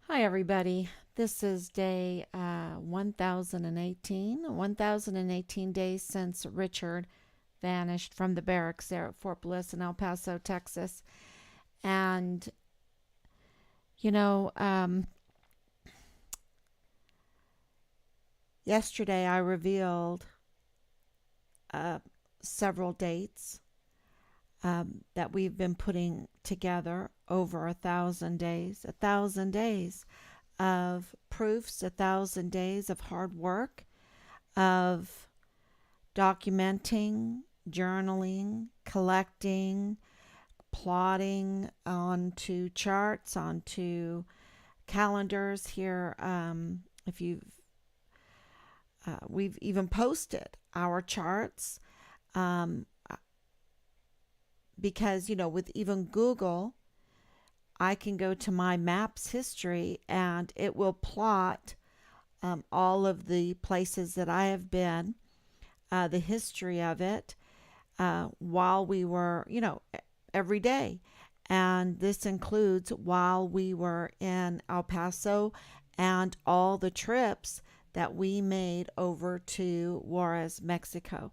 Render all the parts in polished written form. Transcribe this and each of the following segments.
Hi, everybody. This is day 1018 days since Richard vanished from the barracks there at Fort Bliss in El Paso, Texas. And, you know, yesterday I revealed uh, several dates that we've been putting together over 1,000 days, 1,000 days of proofs, 1,000 days of hard work, of documenting, journaling, collecting, plotting onto charts, onto calendars here. If you've We've even posted our charts, um, because with even Google, I can go to my maps history and it will plot all of the places that I have been, the history of it, while we were, every day. And this includes while we were in El Paso and all the trips that we made over to Juarez, Mexico.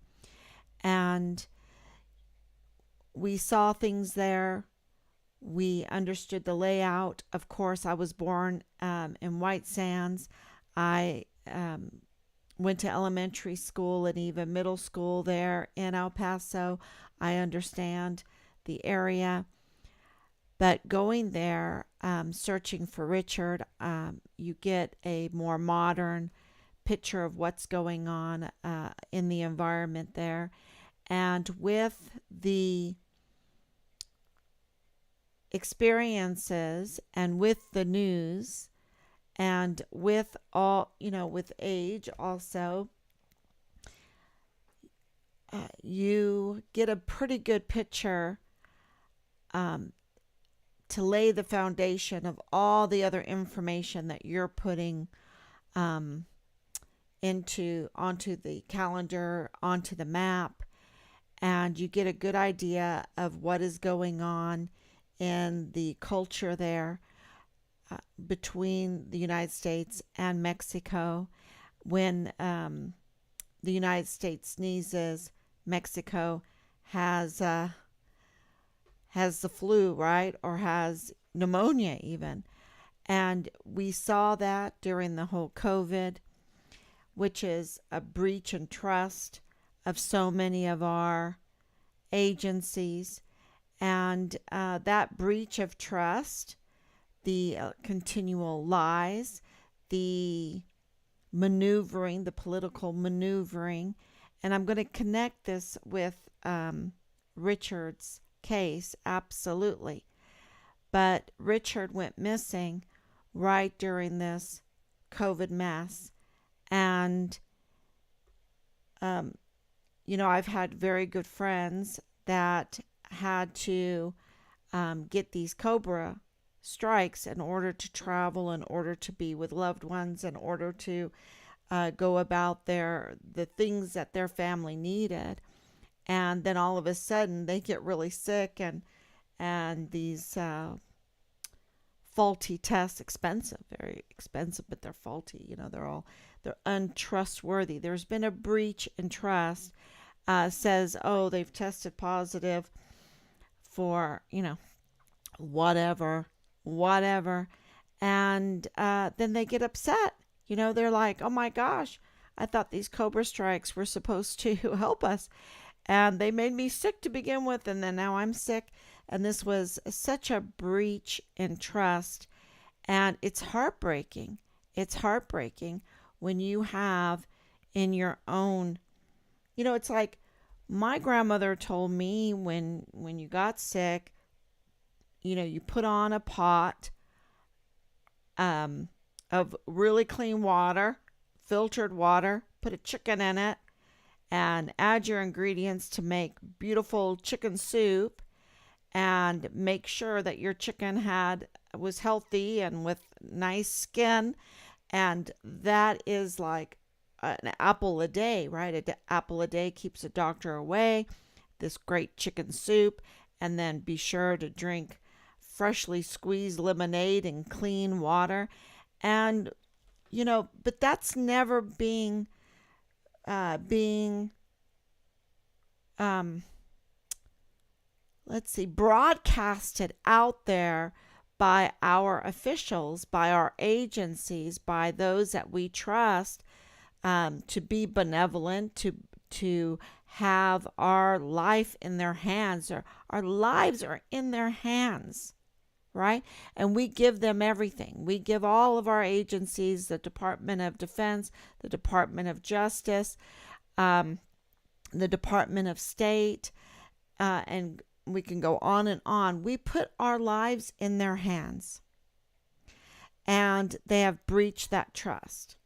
And we saw things there. We understood the layout. Of course, I was born in White Sands. I went to elementary school and even middle school there in El Paso. I understand the area. But going there, searching for Richard, you get a more modern picture of what's going on in the environment there. And with the experiences and with the news and with with age also, you get a pretty good picture, um, to lay the foundation of all the other information that you're putting um, onto the calendar, onto the map, and you get a good idea of what is going on in the culture there, between the United States and Mexico. When the United States sneezes, Mexico has has the flu, right, or has pneumonia even. And we saw that during the whole COVID, which is a breach in trust of so many of our agencies. And that breach of trust, the continual lies, the maneuvering, the political maneuvering. And I'm going to connect this with Richard's case, absolutely. But Richard went missing right during this COVID mess. And, I've had very good friends that had to get these Cobra strikes in order to travel, in order to be with loved ones, in order to go about the things that their family needed. And then all of a sudden they get really sick, and these faulty tests, expensive, very expensive, but they're faulty. They're untrustworthy. There's been a breach in trust. Says, oh, they've tested positive for whatever, and then they get upset. They're like, oh my gosh, I thought these Cobra strikes were supposed to help us, and they made me sick to begin with, and then now I'm sick. And this was such a breach in trust, and it's heartbreaking. It's heartbreaking when you have in your own, it's like my grandmother told me, when you got sick, you put on a pot of really clean water, filtered water, put a chicken in it, and add your ingredients to make beautiful chicken soup, and make sure that your chicken was healthy and with nice skin. And that is like an apple a day, right? An apple a day keeps a doctor away. This great chicken soup, and then be sure to drink freshly squeezed lemonade and clean water. And, but that's never being um, let's see, broadcasted out there by our officials, by our agencies, by those that we trust, to be benevolent, to have our life in their hands, or our lives are in their hands, right? And we give them everything. We give all of our agencies, the Department of Defense, the Department of Justice, um, the Department of State, and we can go on and on. We put our lives in their hands, and they have breached that trust.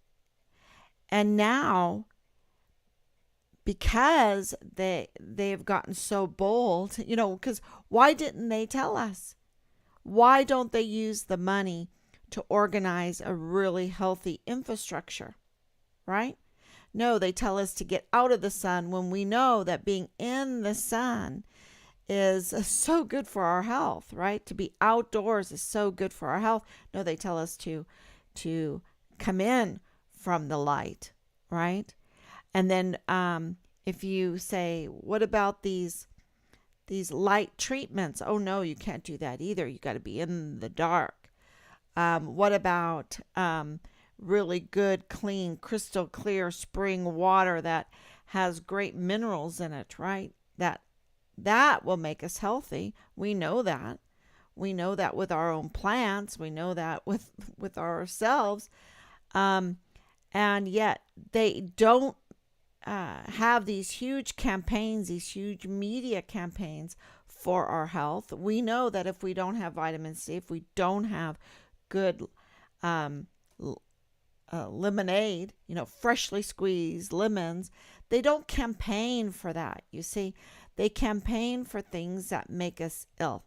And now, because they've gotten so bold, because why didn't they tell us? Why don't they use the money to organize a really healthy infrastructure, right? No, they tell us to get out of the sun when we know that being in the sun is so good for our health, right? To be outdoors is so good for our health. No, they tell us to come in from the light, right? And then if you say, what about these light treatments? Oh no, you can't do that either. You got to be in the dark. What about really good, clean, crystal clear spring water that has great minerals in it, right? That will make us healthy. We know that. We know that with our own plants. We know that with ourselves. And yet they don't have these huge campaigns, these huge media campaigns for our health. We know that if we don't have vitamin C, if we don't have good lemonade, freshly squeezed lemons, they don't campaign for that. You see, they campaign for things that make us ill.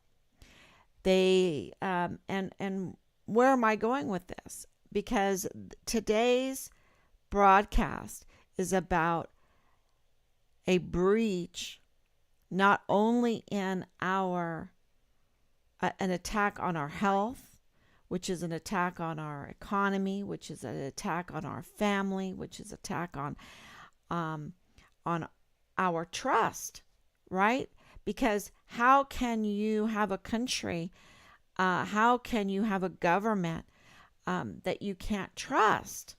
They and where am I going with this? Because today's broadcast is about a breach, not only in an attack on our health, which is an attack on our economy, which is an attack on our family, which is an attack on our trust, right? Because how can you have a country, how can you have a government that you can't trust,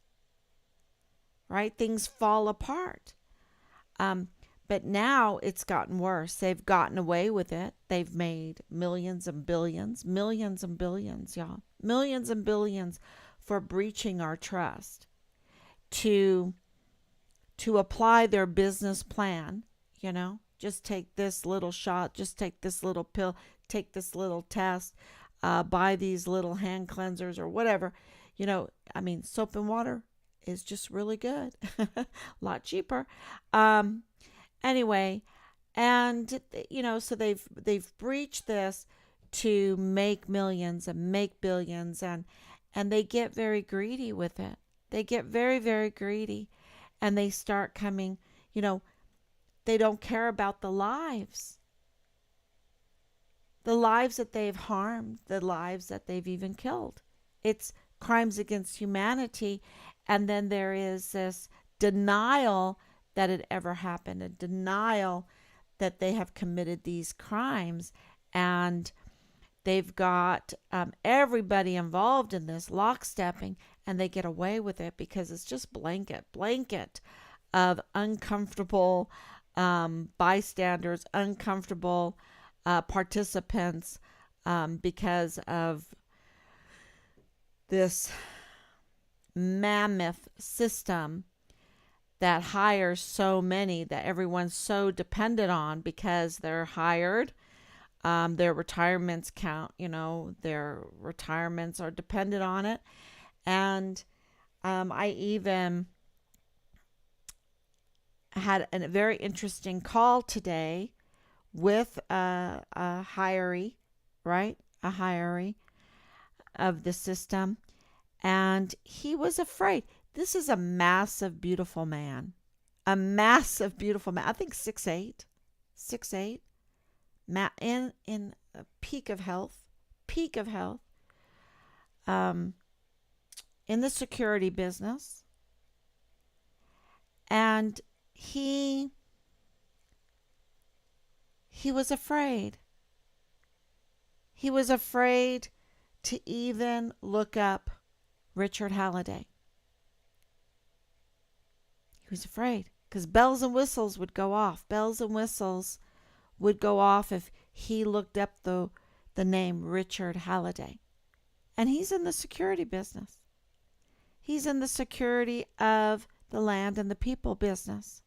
right? Things fall apart. But now it's gotten worse. They've gotten away with it. They've made millions and billions, y'all. Millions and billions for breaching our trust to apply their business plan, just take this little shot, just take this little pill, take this little test, buy these little hand cleansers or whatever. Soap and water is just really good. A lot cheaper. Anyway, and so they've breached this to make millions and make billions, and they get very greedy with it. They get very, very greedy, and they start coming, they don't care about the lives that they've harmed, the lives that they've even killed. It's crimes against humanity. And then there is this denial that it ever happened, a denial that they have committed these crimes. And they've got everybody involved in this lockstepping, and they get away with it because it's just blanket of uncomfortable bystanders, uncomfortable participants, because of this mammoth system that hires so many, that everyone's so dependent on because they're hired. Their retirements count, their retirements are dependent on it. And I even had a very interesting call today with a hiree, right? A hiree of the system. And he was afraid. This is a massive, beautiful man. A massive, beautiful man. I think 6'8", in a peak of health, peak of health, um, in the security business. And he was afraid. He was afraid to even look up Richard Halliday. He was afraid because bells and whistles would go off. Bells and whistles would go off if he looked up the name Richard Halliday. And he's in the security business. He's in the security of the land and the people business.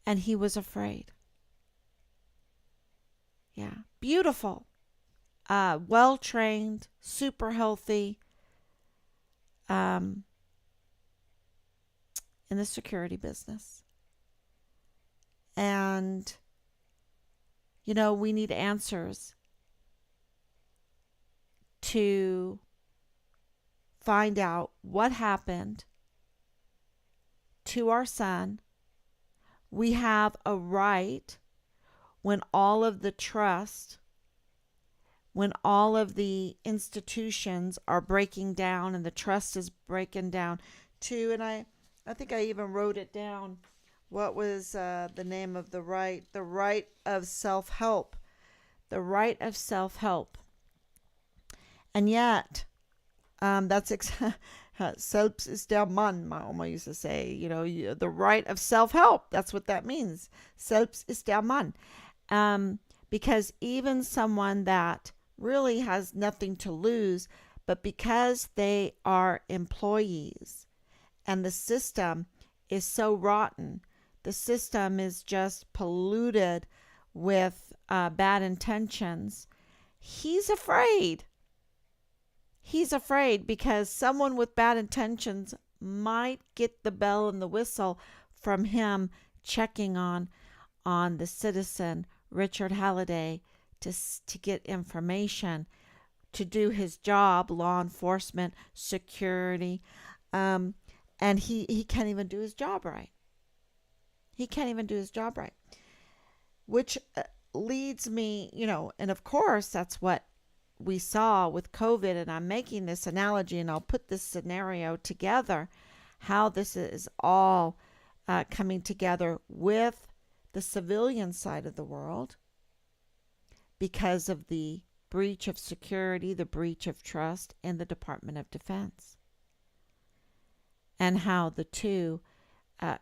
And he was afraid. Yeah. Beautiful. Well trained, super healthy, in the security business. And, we need answers to find out what happened to our son. We have a right when all of the trust, when all of the institutions are breaking down and the trust is breaking down too. And I think I even wrote it down. What was the name of the right? The right of self-help. The right of self-help. And yet, that's selbst ist der Mann, my Oma used to say. The right of self-help. That's what that means. Selbst ist der Mann. Because even someone that really has nothing to lose, but because they are employees and the system is so rotten, the system is just polluted with bad intentions, he's afraid. He's afraid because someone with bad intentions might get the bell and the whistle from him checking on the citizen Richard Halliday to get information, to do his job, law enforcement, security, and he can't even do his job right. He can't even do his job right, which leads me, and of course that's what we saw with COVID. And I'm making this analogy, and I'll put this scenario together, how this is all coming together with the civilian side of the world because of the breach of security, the breach of trust in the Department of Defense, and how the two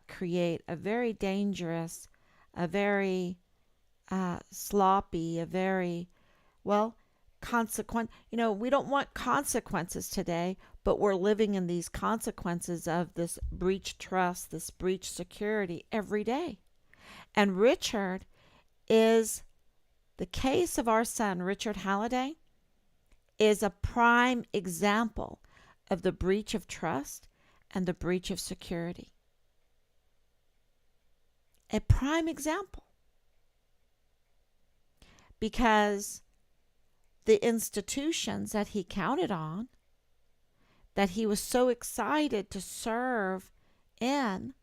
create a very dangerous, a very sloppy, a very, consequent. We don't want consequences today, but we're living in these consequences of this breached trust, this breached security every day. And Richard is, the case of our son, Richard Halliday, is a prime example of the breach of trust and the breach of security. A prime example. Because the institutions that he counted on, that he was so excited to serve in,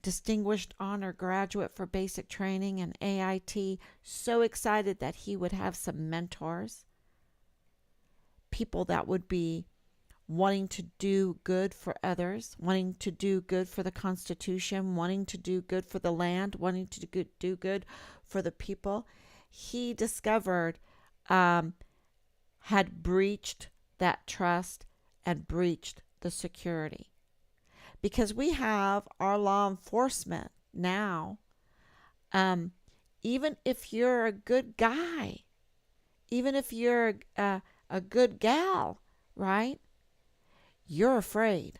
Distinguished Honor Graduate for Basic Training and AIT, so excited that he would have some mentors, people that would be wanting to do good for others, wanting to do good for the Constitution, wanting to do good for the land, wanting to do good for the people. He discovered had breached that trust and breached the security. Because we have our law enforcement now, even if you're a good guy, even if you're a good gal, right? You're afraid.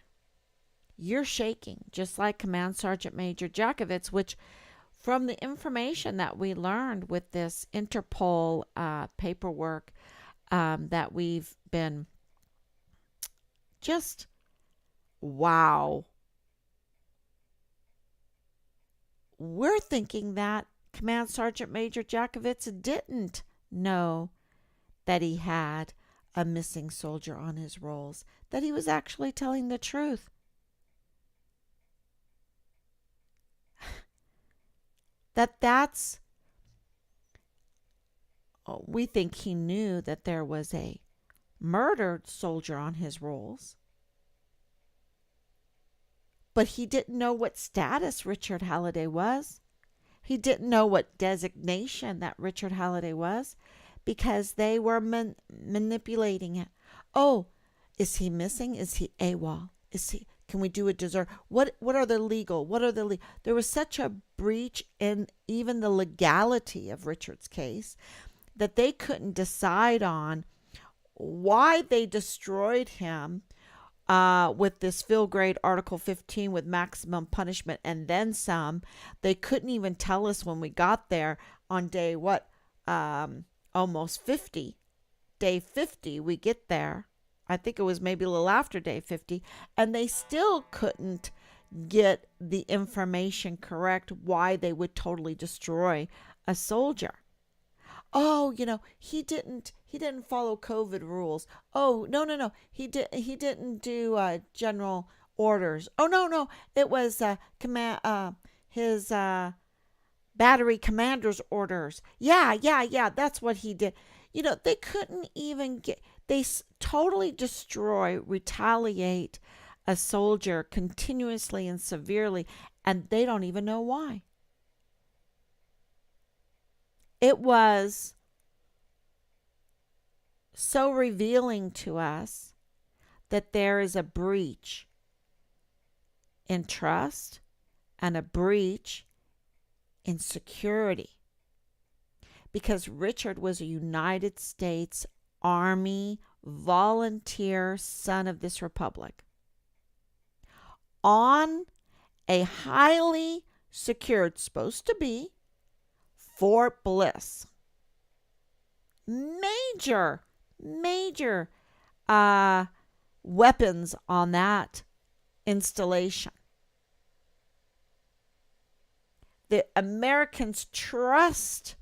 You're shaking, just like Command Sergeant Major Jakovitz, which from the information that we learned with this Interpol paperwork that we've been just, wow. We're thinking that Command Sergeant Major Jakovitz didn't know that he had a missing soldier on his rolls, that he was actually telling the truth. That's, we think he knew that there was a murdered soldier on his rolls, but he didn't know what status Richard Halliday was. He didn't know what designation that Richard Halliday was because they were manipulating it. Oh, is he missing? Is he AWOL? Is he? Can we do a desert? What are the legal? What are the legal? There was such a breach in even the legality of Richard's case that they couldn't decide on why they destroyed him with this fill grade Article 15 with maximum punishment and then some. They couldn't even tell us when we got there on day almost 50. Day 50, we get there. I think it was maybe a little after day 50, and they still couldn't get the information correct why they would totally destroy a soldier. Oh, he didn't follow COVID rules. Oh, no. He didn't do general orders. Oh, no. It was his battery commander's orders. Yeah. That's what he did. They couldn't even they totally destroy, retaliate a soldier continuously and severely, and they don't even know why. It was so revealing to us that there is a breach in trust and a breach in security. Because Richard was a United States Army volunteer son of this republic on a highly secured, supposed to be, Fort Bliss. Major weapons on that installation. The Americans trust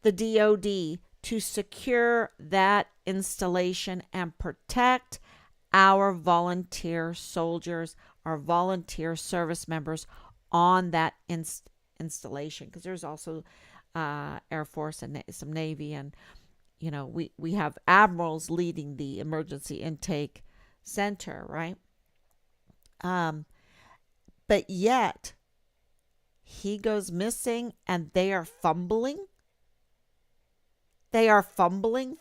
the DOD to secure that installation and protect our volunteer soldiers, our volunteer service members on that installation. Because there's also Air Force and some Navy, and we have admirals leading the emergency intake center, right? But yet he goes missing, and they are fumbling. They are fumbling.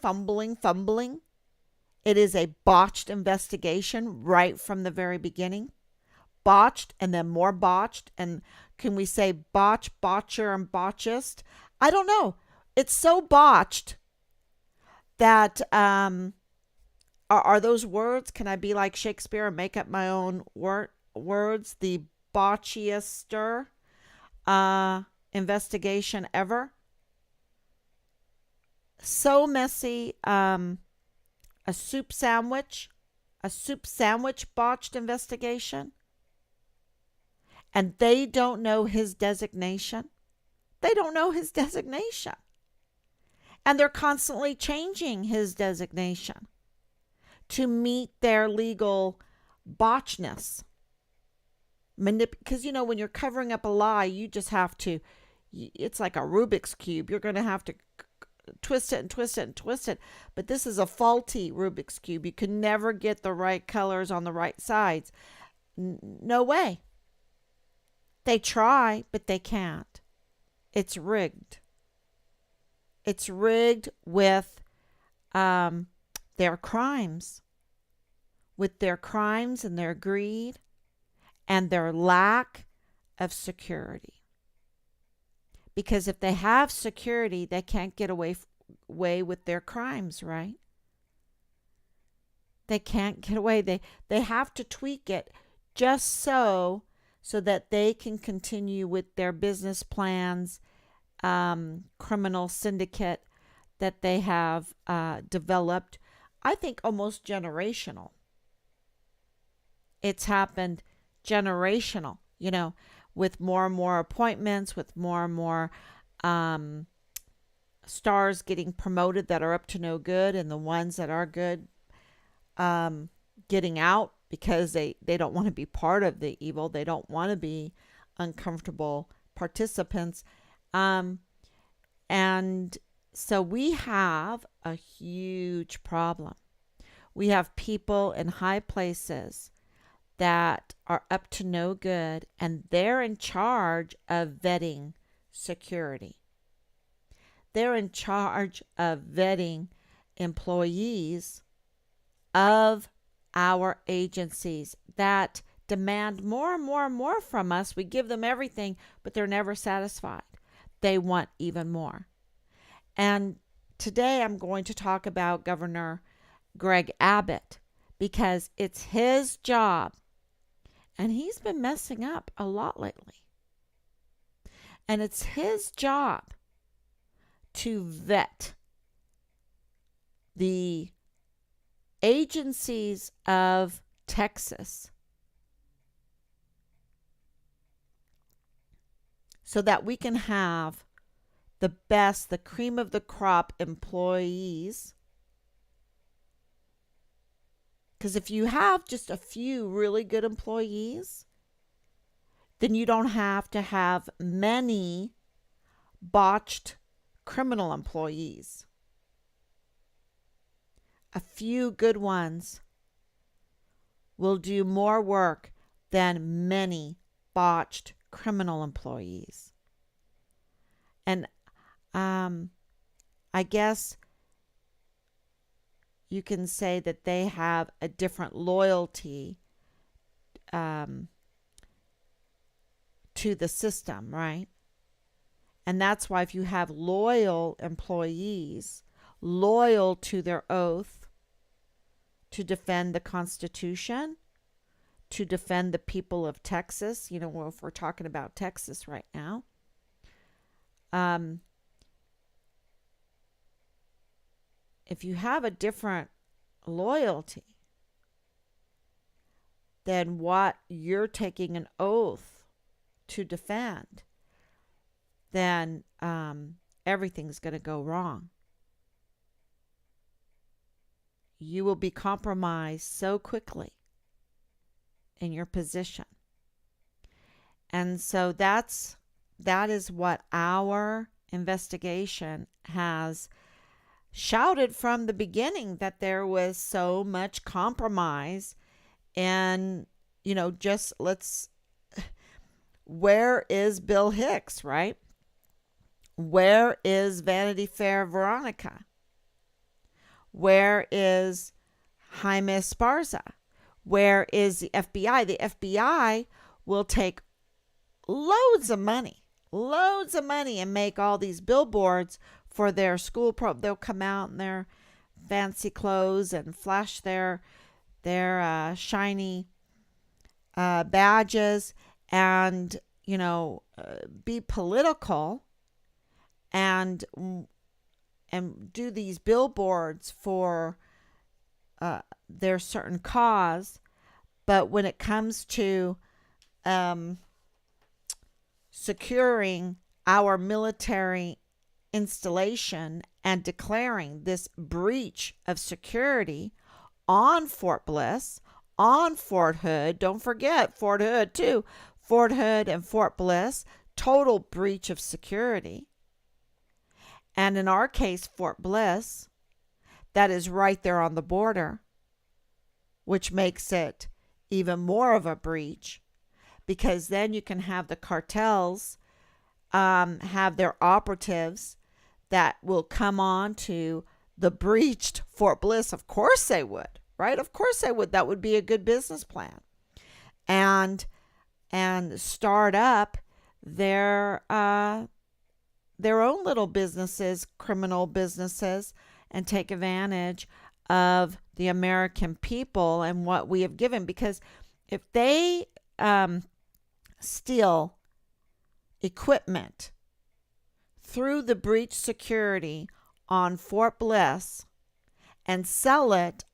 It is a botched investigation right from the very beginning. Botched and then more botched. And can we say botch, botcher, and botchist? I don't know. It's so botched that are those words? Can I be like Shakespeare and make up my own words? The botchiester investigation ever. So messy. A soup sandwich botched investigation. And they don't know his designation. And they're constantly changing his designation to meet their legal botchness. Because, when you're covering up a lie, you just have to, it's like a Rubik's Cube. You're going to have to twist it. But this is a faulty Rubik's Cube. You can never get the right colors on the right sides. No way. They try, but they can't. It's rigged. It's rigged with their crimes. With their crimes and their greed and their lack of security. Because if they have security, they can't get away with their crimes, right? They can't get away. They have to tweak it just so that they can continue with their business plans, criminal syndicate that they have developed, I think almost generational. It's happened generational, with more and more appointments, with more and more stars getting promoted that are up to no good, and the ones that are good getting out because they don't want to be part of the evil. They don't want to be uncomfortable participants. And So we have a huge problem. We have people in high places that are up to no good, and they're in charge of vetting security. They're in charge of vetting employees of our agencies that demand more and more and more from us. We give them everything, but they're never satisfied. They want even more. And today I'm going to talk about Governor Greg Abbott because it's his job, and he's been messing up a lot lately. And it's his job to vet the agencies of Texas so that we can have the best, the cream of the crop employees. Because if you have just a few really good employees, then you don't have to have many botched criminal employees. A few good ones will do more work than many botched criminal employees. And I guess you can say that they have a different loyalty to the system, right? And that's why if you have loyal employees, loyal to their oath to defend the Constitution, to defend the people of Texas, if we're talking about Texas right now, if you have a different loyalty than what you're taking an oath to defend, then everything's going to go wrong. You will be compromised so quickly in your position. And so that is what our investigation has shouted from the beginning, that there was so much compromise. And where is Bill Hicks, right? Where is Vanity Fair Veronica? Where is Jaime Esparza? Where is the FBI? The FBI will take loads of money and make all these billboards for their school they'll come out in their fancy clothes and flash their shiny badges and be political and do these billboards for their certain cause. But when it comes to securing our military installation and declaring this breach of security on Fort Bliss, on Fort Hood, don't forget Fort Hood too, Fort Hood and Fort Bliss, total breach of security. And in our case, Fort Bliss, that is right there on the border, which makes it even more of a breach, because then you can have the cartels have their operatives that will come on to the breached Fort Bliss. Of course they would, right? Of course they would. That would be a good business plan. And start up their own little businesses, criminal businesses, and take advantage of the American people and what we have given. Because if they steal equipment through the breach security on Fort Bliss and sell it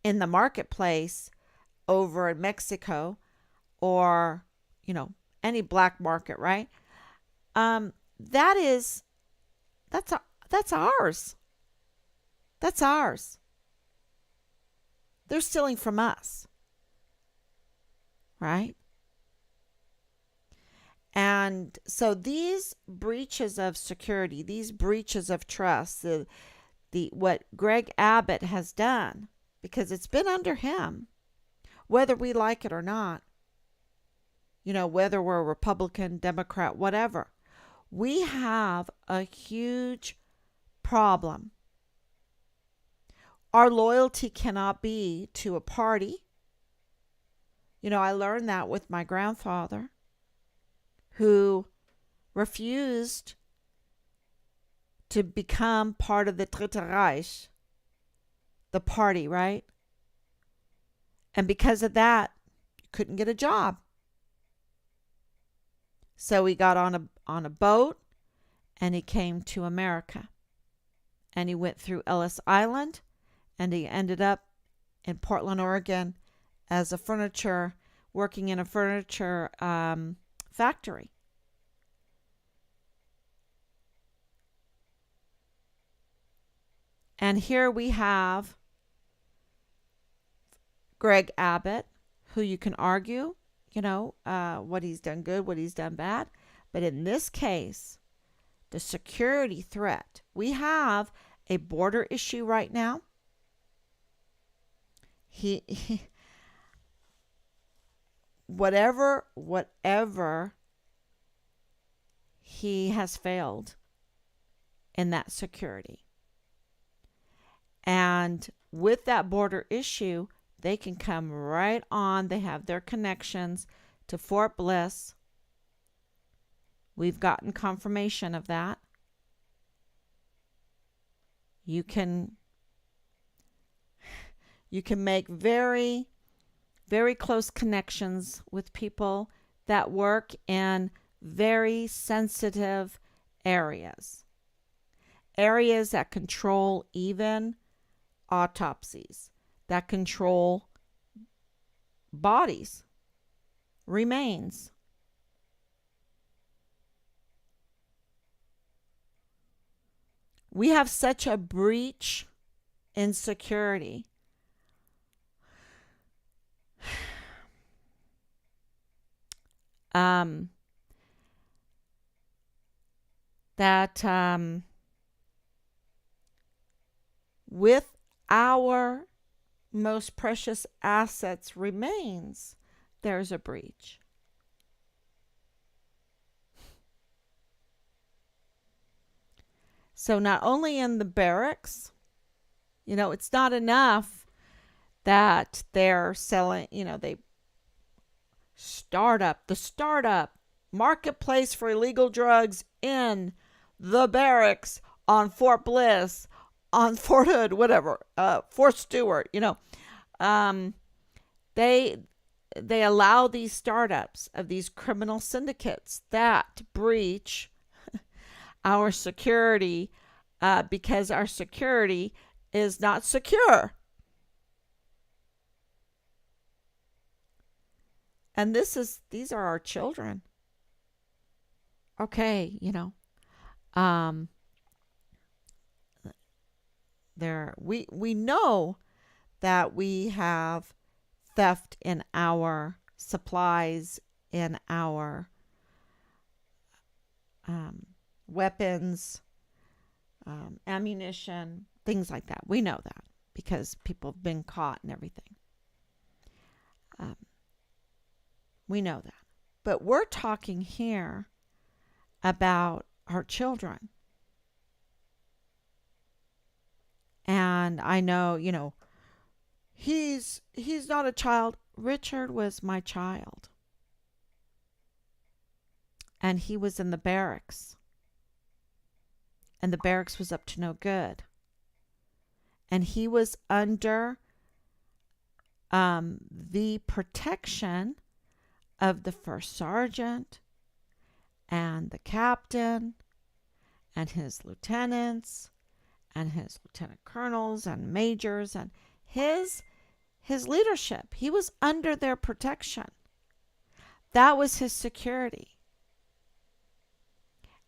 in the marketplace over in Mexico or, any black market, right? That's ours. That's ours. They're stealing from us. Right? And so these breaches of security, these breaches of trust, the what Greg Abbott has done, because it's been under him, whether we like it or not, whether we're a Republican, Democrat, whatever, we have a huge problem. Our loyalty cannot be to a party. I learned that with my grandfather, who refused to become part of the Dritte Reich, the party, right? And because of that, you couldn't get a job. So he got on a boat and he came to America. And he went through Ellis Island and he ended up in Portland, Oregon as working in a furniture factory. And here we have Greg Abbott, who you can argue, what he's done good, what he's done bad. But in this case, the security threat, we have a border issue right now. Whatever he has failed in that security. And with that border issue, they can come right on. They have their connections to Fort Bliss. We've gotten confirmation of that. You can make very, very close connections with people that work in very sensitive areas. Areas that control even autopsies, that control bodies, remains. We have such a breach in security. That with our most precious assets remains, there's a breach. So not only in the barracks, it's not enough that they're selling, the startup marketplace for illegal drugs in the barracks on Fort Bliss, on Fort Hood, whatever, Fort Stewart, they allow these startups of these criminal syndicates that breach our security because our security is not secure. And these are our children. Okay, we know that we have theft in our supplies, in our weapons, ammunition, things like that. We know that because people have been caught and everything. We know that. But we're talking here about our children. And I know, he's not a child. Richard was my child. And he was in the barracks. And the barracks was up to no good. And he was under the protection of the first sergeant and the captain and his lieutenants and his lieutenant colonels and majors and his leadership. He was under their protection. That was his security.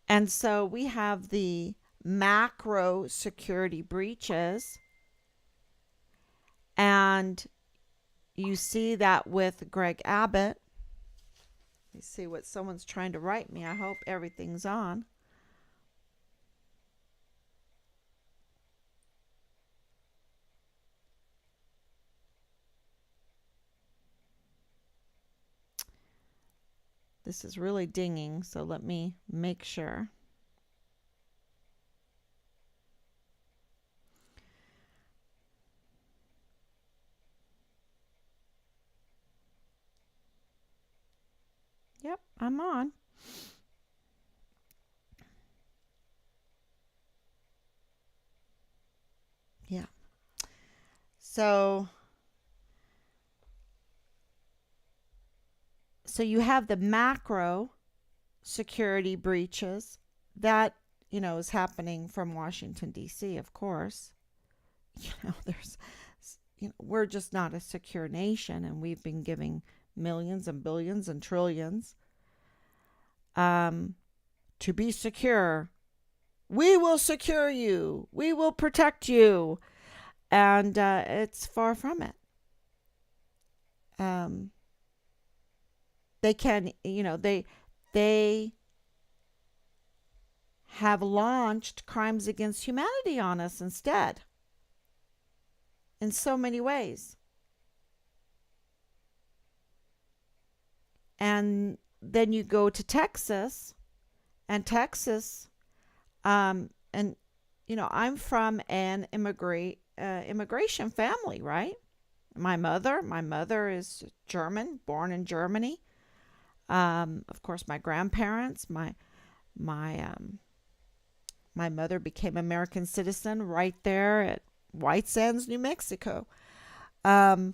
And so we have the macro security breaches. And you see that with Greg Abbott. Let me see what someone's trying to write me. I hope everything's on. This is really dinging, so let me make sure. Yep, I'm on. Yeah. So you have the macro security breaches that, is happening from Washington, D.C., of course. There's, we're just not a secure nation, and we've been giving millions and billions and trillions to be secure. We will secure you. We will protect you. And it's far from it. They can, they have launched crimes against humanity on us instead in so many ways. And then you go to Texas, and Texas, and I'm from an immigration family, right? My mother is German, born in Germany. Of course, my grandparents, my mother became American citizen right there at White Sands, New Mexico. My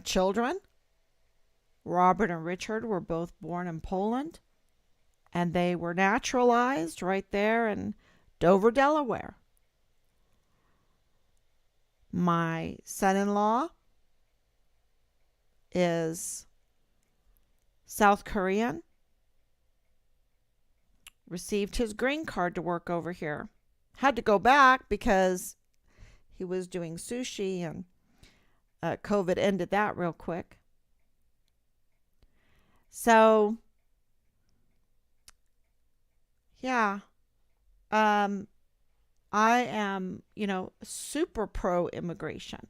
children, Robert and Richard, were both born in Poland, and they were naturalized right there in Dover, Delaware. My son-in-law is South Korean, received his green card to work over here. Had to go back because he was doing sushi, and COVID ended that real quick. So, yeah, I am, super pro immigration,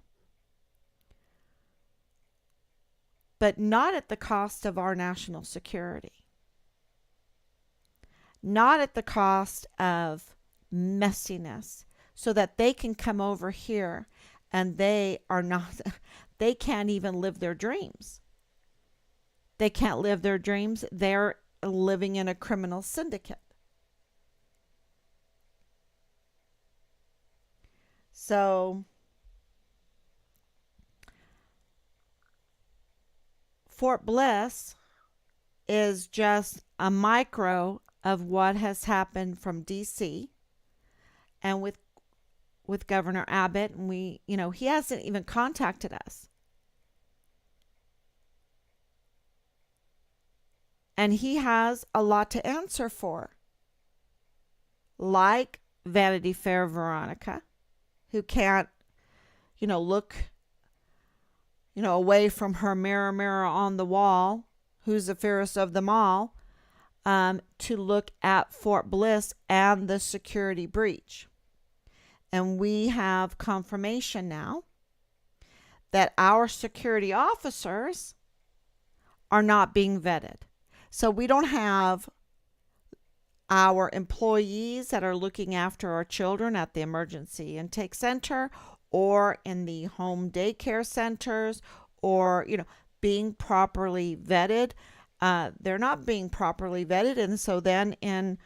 but not at the cost of our national security, not at the cost of messiness, so that they can come over here and they can't even live their dreams. They can't live their dreams. They're living in a criminal syndicate. So, Fort Bliss is just a micro of what has happened from D.C. and with Governor Abbott, and he hasn't even contacted us. And he has a lot to answer for. Like Vanity Fair Veronica, who can't, look, away from her mirror, mirror on the wall, who's the fairest of them all, to look at Fort Bliss and the security breach. And we have confirmation now that our security officers are not being vetted. So we don't have our employees that are looking after our children at the emergency intake center or in the home daycare centers, or, being properly vetted. They're not being properly vetted. And so then in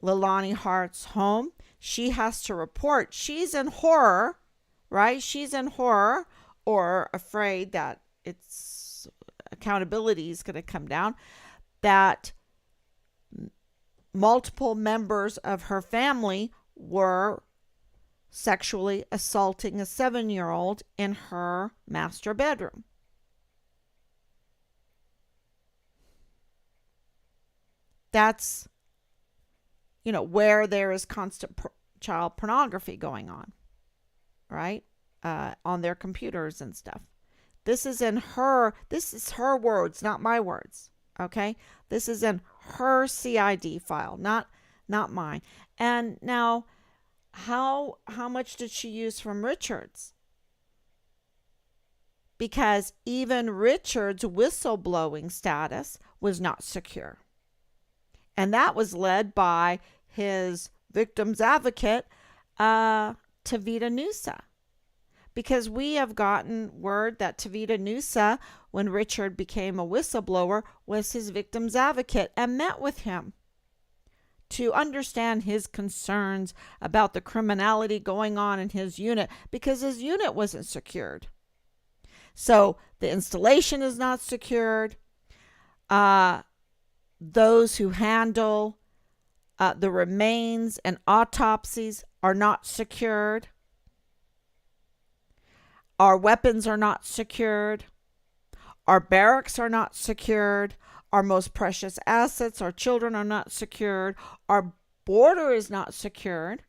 Leilani Hart's home, she has to report. She's in horror, right? She's in horror, or afraid that its accountability is going to come down, that multiple members of her family were sexually assaulting a 7-year-old in her master bedroom. That's, where there is constant child pornography going on, right? On their computers and stuff. This is her words, not my words. Okay? This is in her CID file, not mine. And now, how much did she use from Richard's? Because even Richard's whistleblowing status was not secure. And that was led by his victim's advocate, Tavita Nusa. Because we have gotten word that Tavita Nusa, when Richard became a whistleblower, was his victim's advocate and met with him to understand his concerns about the criminality going on in his unit, because his unit wasn't secured. So the installation is not secured. Those who handle the remains and autopsies are not secured. Our weapons are not secured. Our barracks are not secured. Our most precious assets, our children, are not secured. Our border is not secured.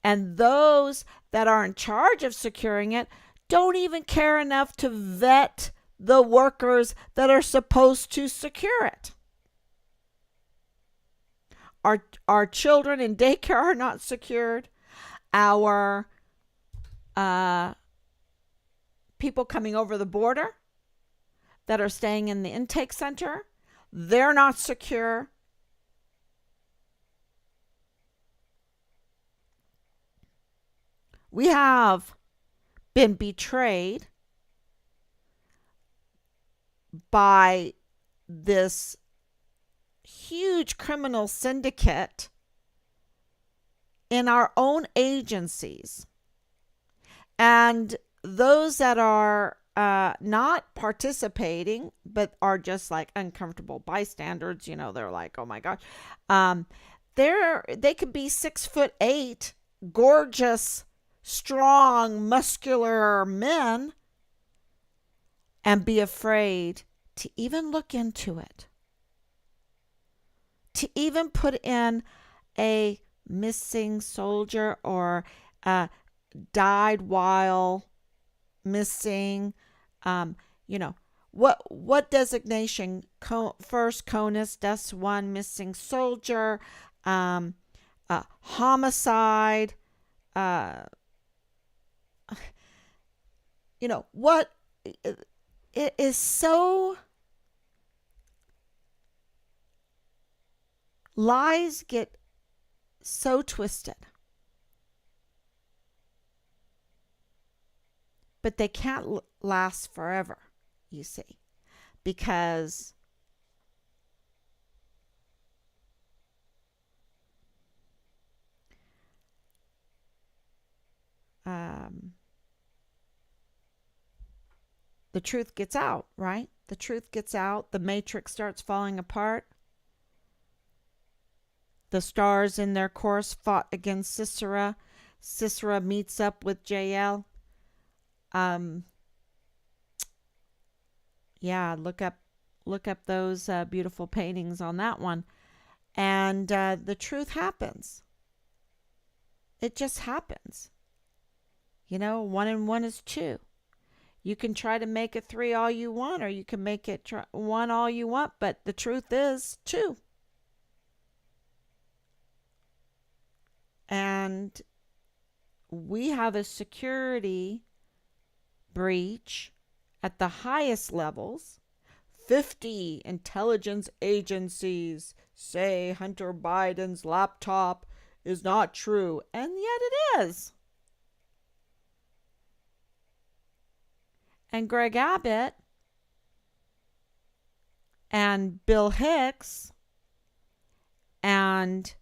And those that are in charge of securing it don't even care enough to vet the workers that are supposed to secure it. Our children in daycare are not secured. Our people coming over the border that are staying in the intake center, they're not secure. We have been betrayed by this huge criminal syndicate in our own agencies. And those that are not participating, but are just like uncomfortable bystanders, they're like, oh my God. They could be 6'8", gorgeous, strong, muscular men and be afraid to even look into it, to even put in a missing soldier or died while missing. What designation? First CONUS, deaths one, missing soldier, homicide. What it is so. Lies get so twisted. But they can't last forever, you see, because the truth gets out, right? The truth gets out. The matrix starts falling apart. The stars in their course fought against Sisera. Sisera meets up with Jael. Look up those beautiful paintings on that one. And the truth happens. It just happens. 1 and 1 is 2. You can try to make it 3 all you want, or you can make it 1 all you want, but the truth is 2. And we have a security breach at the highest levels. 50 intelligence agencies say Hunter Biden's laptop is not true, and yet it is. And Greg Abbott and Bill Hicks and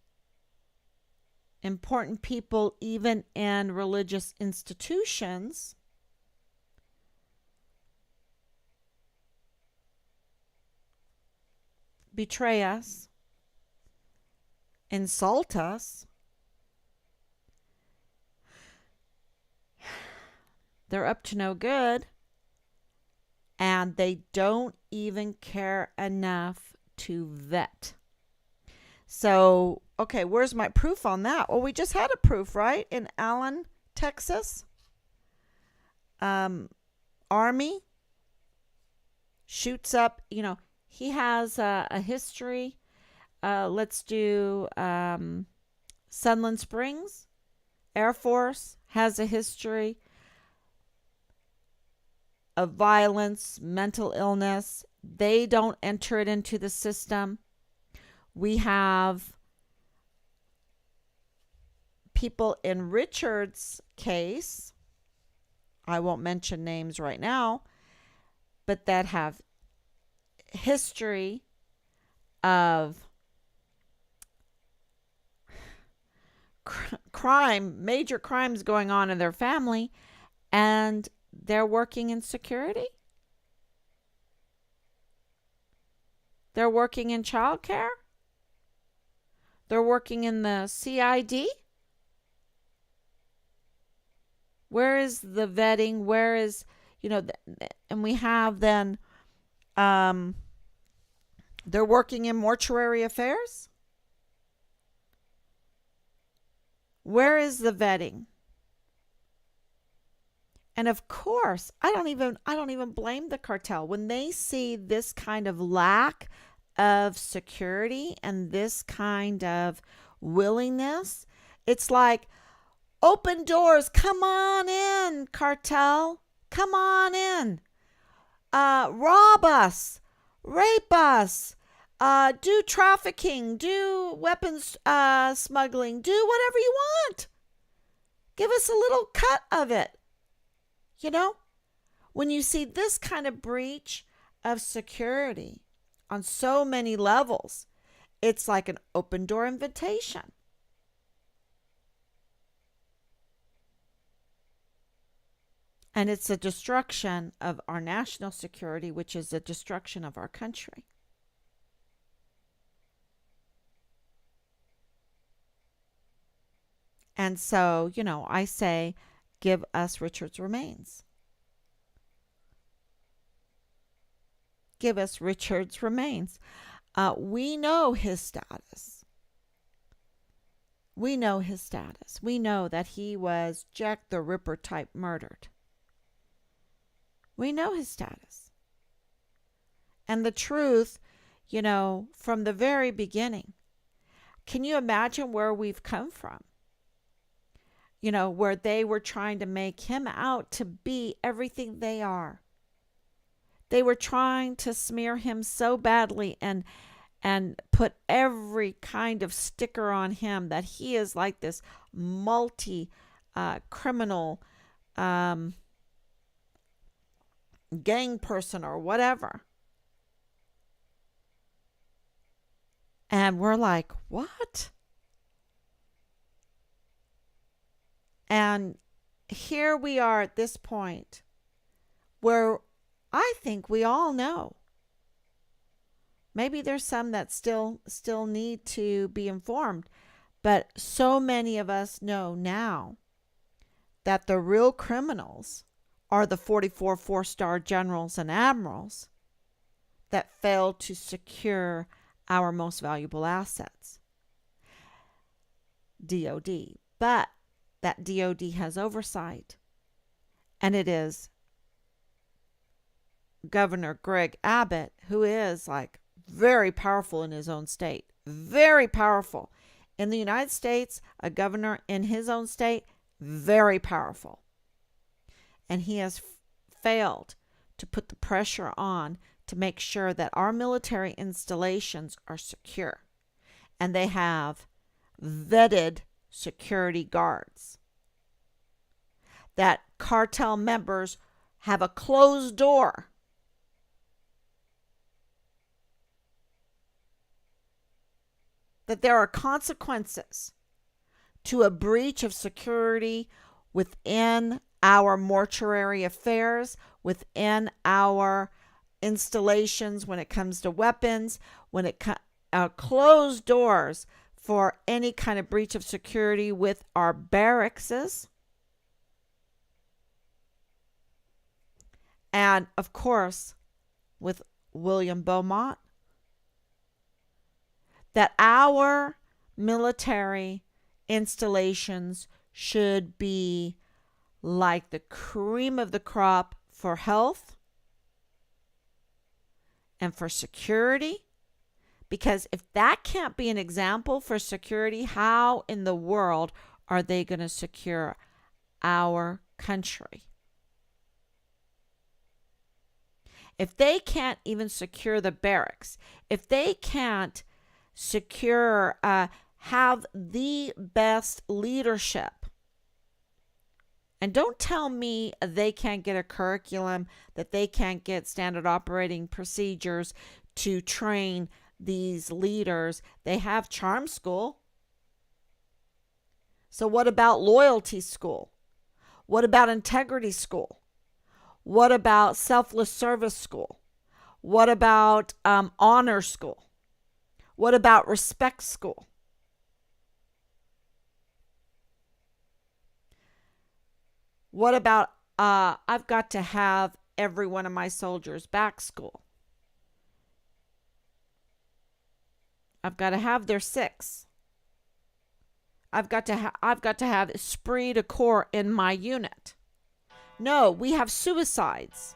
important people even in religious institutions betray us, insult us. They're up to no good, and they don't even care enough to vet. So, okay, where's my proof on that? Well, we just had a proof, right? In Allen, Texas. Army shoots up, he has a history. Let's do Sunland Springs Air Force has a history of violence, mental illness. They don't enter it into the system. We have people in Richard's case, I won't mention names right now, but that have history of crime, major crimes going on in their family, and they're working in security. They're working in childcare. They're working in the CID. Where is the vetting? Where is, and we have then, they're working in mortuary affairs. Where is the vetting? And of course, I don't even blame the cartel when they see this kind of lack of security and this kind of willingness. It's like, open doors, come on in, cartel, come on in, rob us, rape us, do trafficking, do weapons smuggling, do whatever you want. Give us a little cut of it. When you see this kind of breach of security on so many levels, it's like an open door invitation. And it's a destruction of our national security, which is a destruction of our country. And so, I say, give us Richard's remains. Give us Richard's remains. We know his status. We know his status. We know that he was Jack the Ripper type murdered. We know his status. And the truth, from the very beginning. Can you imagine where we've come from? Where they were trying to make him out to be everything they are. They were trying to smear him so badly and put every kind of sticker on him that he is like this multi criminal gang person or whatever. And we're like, what? And here we are at this point where I think we all know. Maybe there's some that still need to be informed, but so many of us know now that the real criminals are the 44 four-star generals and admirals that failed to secure our most valuable assets. DOD. But that DOD has oversight, and it is Governor Greg Abbott, who is like very powerful in his own state. Very powerful. In the United States, a governor in his own state, very powerful. And he has failed to put the pressure on to make sure that our military installations are secure. And they have vetted security guards. That cartel members have a closed door. That there are consequences to a breach of security within our mortuary affairs, within our installations when it comes to weapons, when it closed doors for any kind of breach of security with our barracks. And of course, with William Beaumont, that our military installations should be like the cream of the crop for health, and for security. Because if that can't be an example for security, how in the world are they going to secure our country? If they can't even secure the barracks, if they can't secure, have the best leadership, and don't tell me they can't get a curriculum, that they can't get standard operating procedures to train these leaders. They have charm school. So what about loyalty school? What about integrity school? What about selfless service school? What about honor school? What about respect school? What about I've got to have every one of my soldiers back school? I've got to have their 6. I've got to have esprit de corps in my unit. No, we have suicides.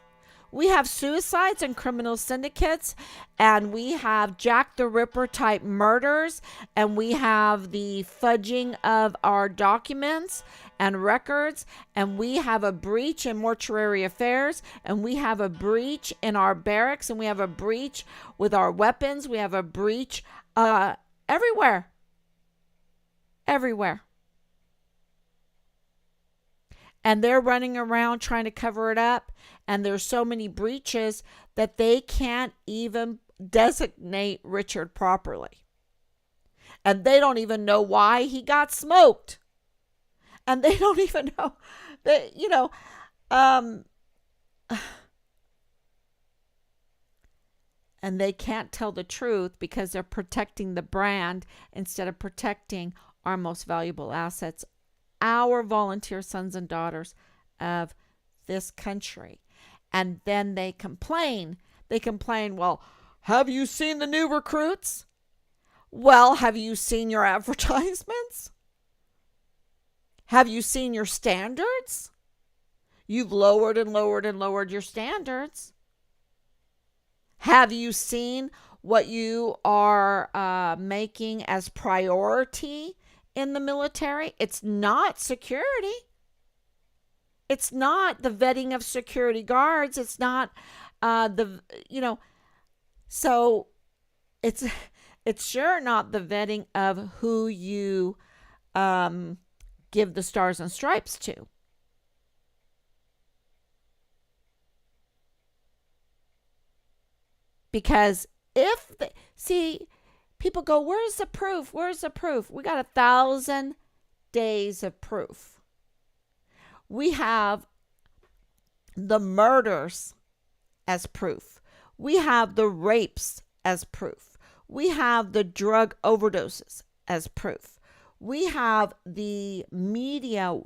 We have suicides and criminal syndicates, and we have Jack the Ripper type murders, and we have the fudging of our documents and records, and we have a breach in mortuary affairs, and we have a breach in our barracks, and we have a breach with our weapons. We have a breach everywhere. Everywhere. And they're running around trying to cover it up. And there's so many breaches that they can't even designate Richard properly. And they don't even know why he got smoked. And they don't even know that, and they can't tell the truth because they're protecting the brand instead of protecting our most valuable assets, our volunteer sons and daughters of this country. And then they complain. They complain, well, have you seen the new recruits? Well, have you seen your advertisements? Have you seen your standards? You've lowered and lowered and lowered your standards. Have you seen what you are making as priority in the military? It's not security. It's not the vetting of security guards. It's not so it's sure not the vetting of who you give the stars and stripes to. Because people go, where's the proof? Where's the proof? We got 1,000 days of proof. We have the murders as proof. We have the rapes as proof. We have the drug overdoses as proof. We have the media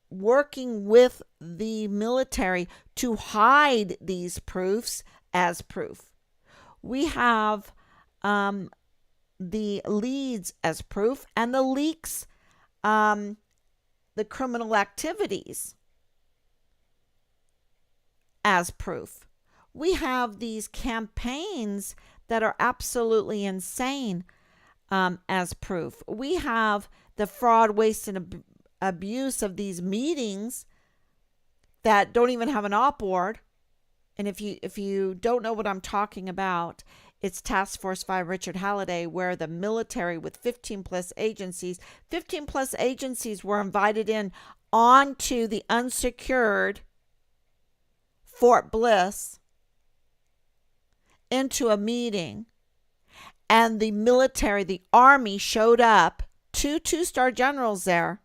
working with the military to hide these proofs as proof. We have the leads as proof, and the leaks, the criminal activities as proof. We have these campaigns that are absolutely insane as proof. We have the fraud, waste, and abuse of these meetings that don't even have an op board. And if you don't know what I'm talking about, it's Task Force Find Richard Halliday, where the military with 15 plus agencies were invited in onto the unsecured Fort Bliss into a meeting, and the military, the Army, showed up, 2 2-star generals there,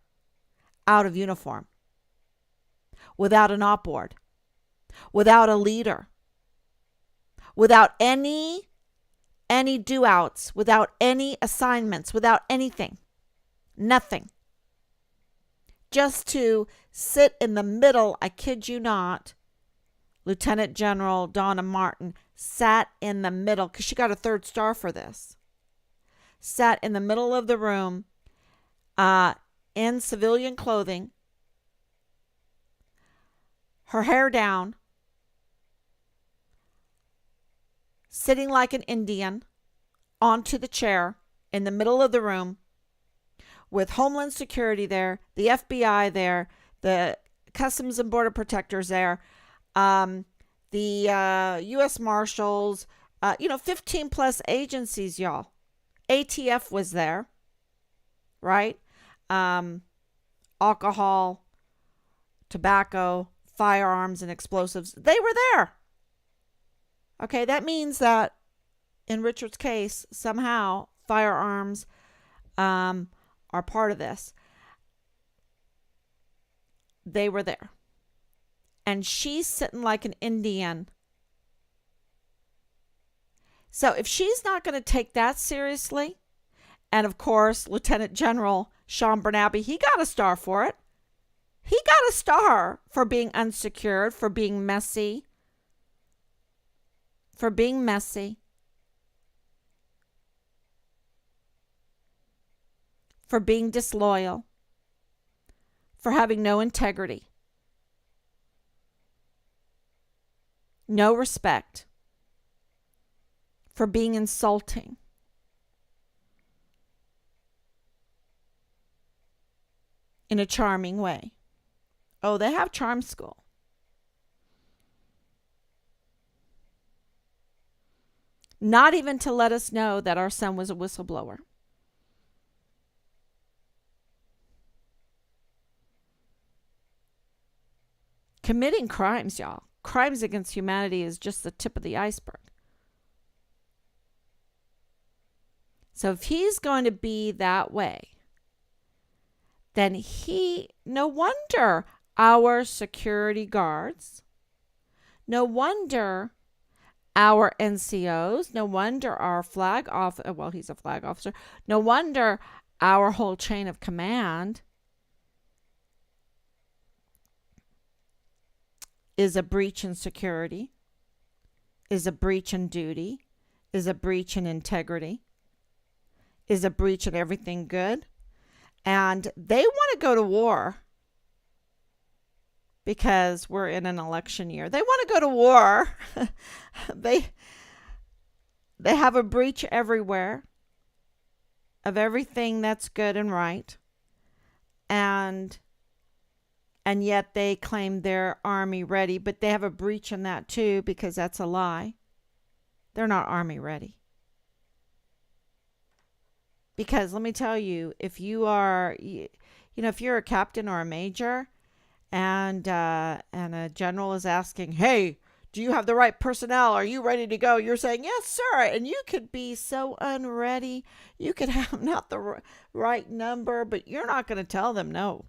out of uniform, without an op board, without a leader, without any do-outs, without any assignments, without anything, nothing. Just to sit in the middle, I kid you not, Lieutenant General Donna Martin sat in the middle, because she got a 3rd star for this, sat in the middle of the room in civilian clothing, her hair down, sitting like an Indian onto the chair in the middle of the room with Homeland Security there, the FBI there, the Customs and Border Protectors there, the U.S. Marshals, 15 plus agencies, y'all. ATF was there, right? Alcohol, tobacco, firearms, and explosives. They were there. Okay, that means that in Richard's case, somehow firearms are part of this. They were there. And she's sitting like an Indian. So if she's not going to take that seriously, and of course, Lieutenant General Sean Bernabe, he got a star for it. He got a star for being unsecured, for being messy. For being messy. For being disloyal. For having no integrity. No respect. For being insulting. In a charming way. Oh, they have charm school. Not even to let us know that our son was a whistleblower. Committing crimes, y'all. Crimes against humanity is just the tip of the iceberg. So if he's going to be that way, then no wonder our security guards, no wonder our NCOs, no wonder our flag officer, well, he's a flag officer, no wonder our whole chain of command is a breach in security, is a breach in duty, is a breach in integrity, is a breach in everything good. And they want to go to war because we're in an election year. They want to go to war. They have a breach everywhere of everything that's good and right. And yet they claim they're army ready, but they have a breach in that too because that's a lie. They're not army ready. Because let me tell you, if you are, if you're a captain or a major and a general is asking, hey, do you have the right personnel? Are you ready to go? You're saying, yes, sir. And you could be so unready. You could have not the right number, but you're not going to tell them no.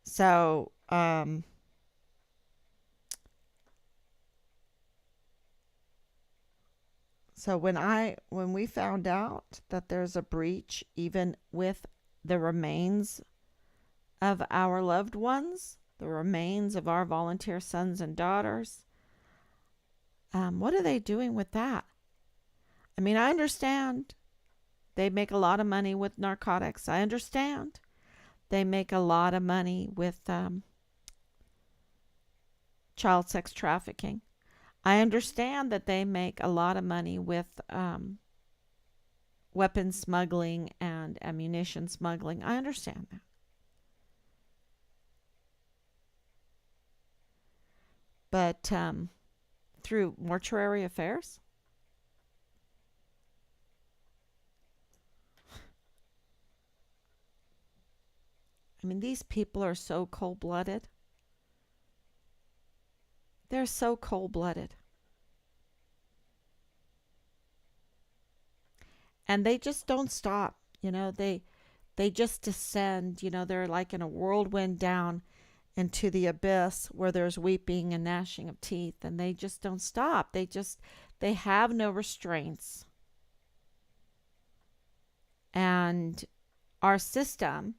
So, So when we found out that there's a breach, even with the remains of our loved ones, the remains of our volunteer sons and daughters, what are they doing with that? I mean, I understand they make a lot of money with narcotics. I understand they make a lot of money with child sex trafficking. I understand that they make a lot of money with weapons smuggling and ammunition smuggling. I understand that. But through mortuary affairs? I mean, these people are so cold-blooded. They're so cold-blooded. And they just don't stop. They just descend. They're like in a whirlwind down into the abyss where there's weeping and gnashing of teeth. And they just don't stop. They have no restraints. And our system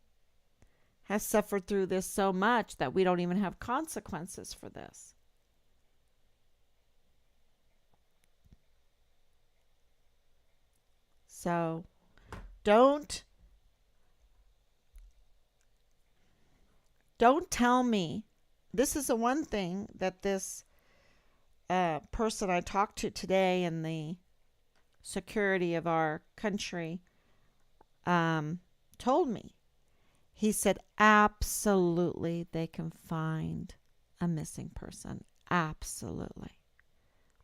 has suffered through this so much that we don't even have consequences for this. So don't tell me. This is the one thing that this person I talked to today in the security of our country told me. He said, absolutely, they can find a missing person. Absolutely.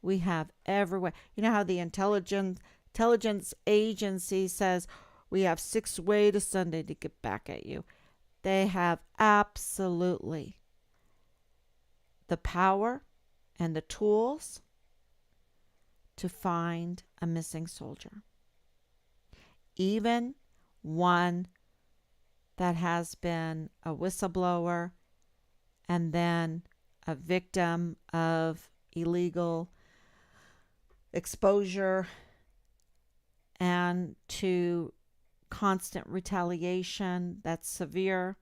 We have everywhere. You know how the intelligence agency says we have 6 ways to Sunday to get back at you. They have absolutely the power and the tools to find a missing soldier. Even one that has been a whistleblower and then a victim of illegal exposure and to constant retaliation that's severe